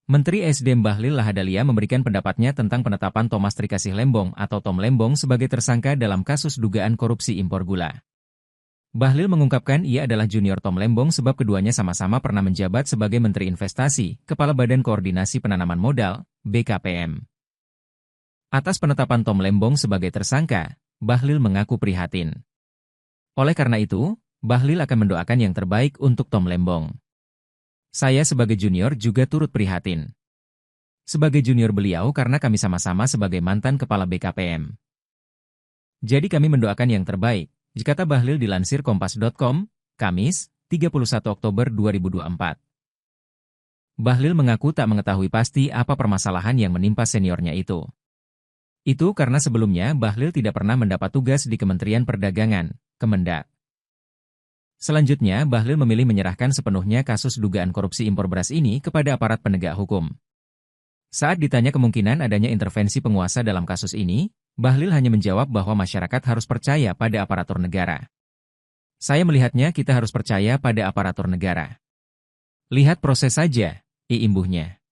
Menteri SDM Bahlil Lahadalia memberikan pendapatnya tentang penetapan Thomas Trikasih Lembong atau Tom Lembong sebagai tersangka dalam kasus dugaan korupsi impor gula. Bahlil mengungkapkan ia adalah junior Tom Lembong sebab keduanya sama-sama pernah menjabat sebagai Menteri Investasi, Kepala Badan Koordinasi Penanaman Modal, BKPM. Atas penetapan Tom Lembong sebagai tersangka, Bahlil mengaku prihatin. Oleh karena itu, Bahlil akan mendoakan yang terbaik untuk Tom Lembong. Saya sebagai junior juga turut prihatin. Sebagai junior beliau karena kami sama-sama sebagai mantan kepala BKPM. Jadi kami mendoakan yang terbaik, kata Bahlil dilansir Kompas.com, Kamis, 31 Oktober 2024. Bahlil mengaku tak mengetahui pasti apa permasalahan yang menimpa seniornya itu. Itu karena sebelumnya Bahlil tidak pernah mendapat tugas di Kementerian Perdagangan, Kemendak. Selanjutnya, Bahlil memilih menyerahkan sepenuhnya kasus dugaan korupsi impor beras ini kepada aparat penegak hukum. Saat ditanya kemungkinan adanya intervensi penguasa dalam kasus ini, Bahlil hanya menjawab bahwa masyarakat harus percaya pada aparatur negara. Saya melihatnya kita harus percaya pada aparatur negara. Lihat proses saja, imbuhnya.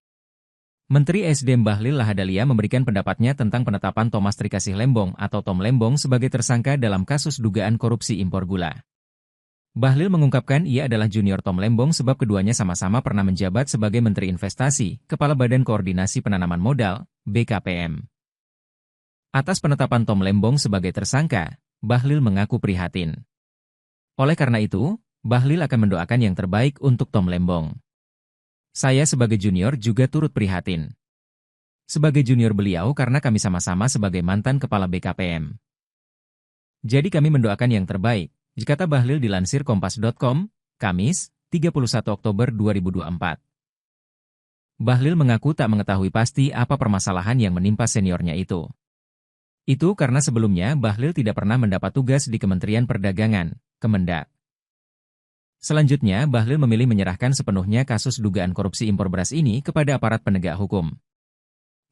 Menteri SDM Bahlil Lahadalia memberikan pendapatnya tentang penetapan Thomas Trikasih Lembong atau Tom Lembong sebagai tersangka dalam kasus dugaan korupsi impor gula. Bahlil mengungkapkan ia adalah junior Tom Lembong sebab keduanya sama-sama pernah menjabat sebagai Menteri Investasi, Kepala Badan Koordinasi Penanaman Modal, BKPM. Atas penetapan Tom Lembong sebagai tersangka, Bahlil mengaku prihatin. Oleh karena itu, Bahlil akan mendoakan yang terbaik untuk Tom Lembong. Saya sebagai junior juga turut prihatin. Sebagai junior beliau karena kami sama-sama sebagai mantan kepala BKPM. Jadi kami mendoakan yang terbaik, kata Bahlil dilansir Kompas.com, Kamis, 31 Oktober 2024. Bahlil mengaku tak mengetahui pasti apa permasalahan yang menimpa seniornya itu. Itu karena sebelumnya Bahlil tidak pernah mendapat tugas di Kementerian Perdagangan, Kemendak. Selanjutnya, Bahlil memilih menyerahkan sepenuhnya kasus dugaan korupsi impor beras ini kepada aparat penegak hukum.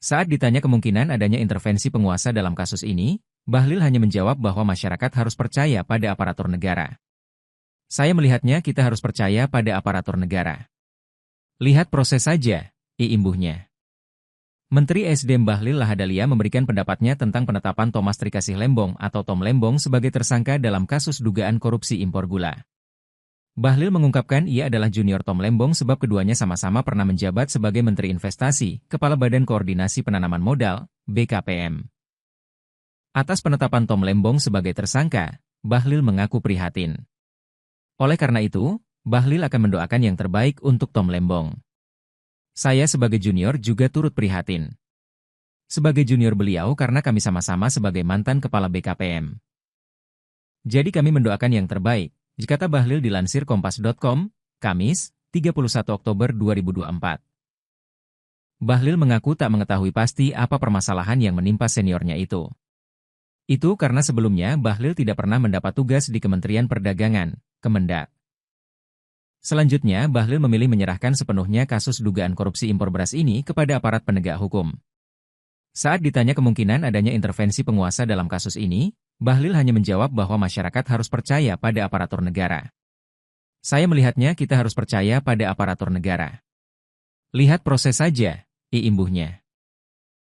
Saat ditanya kemungkinan adanya intervensi penguasa dalam kasus ini, Bahlil hanya menjawab bahwa masyarakat harus percaya pada aparatur negara. Saya melihatnya kita harus percaya pada aparatur negara. Lihat proses saja, imbuhnya. Menteri SDM Bahlil Lahadalia memberikan pendapatnya tentang penetapan Thomas Trikasih Lembong atau Tom Lembong sebagai tersangka dalam kasus dugaan korupsi impor gula. Bahlil mengungkapkan ia adalah junior Tom Lembong sebab keduanya sama-sama pernah menjabat sebagai Menteri Investasi, Kepala Badan Koordinasi Penanaman Modal, BKPM. Atas penetapan Tom Lembong sebagai tersangka, Bahlil mengaku prihatin. Oleh karena itu, Bahlil akan mendoakan yang terbaik untuk Tom Lembong. Saya sebagai junior juga turut prihatin. Sebagai junior beliau karena kami sama-sama sebagai mantan kepala BKPM. Jadi kami mendoakan yang terbaik, kata Bahlil dilansir Kompas.com, Kamis, 31 Oktober 2024. Bahlil mengaku tak mengetahui pasti apa permasalahan yang menimpa seniornya itu. Itu karena sebelumnya Bahlil tidak pernah mendapat tugas di Kementerian Perdagangan, Kemendak. Selanjutnya, Bahlil memilih menyerahkan sepenuhnya kasus dugaan korupsi impor beras ini kepada aparat penegak hukum. Saat ditanya kemungkinan adanya intervensi penguasa dalam kasus ini, Bahlil hanya menjawab bahwa masyarakat harus percaya pada aparatur negara. Saya melihatnya kita harus percaya pada aparatur negara. Lihat proses saja, imbuhnya.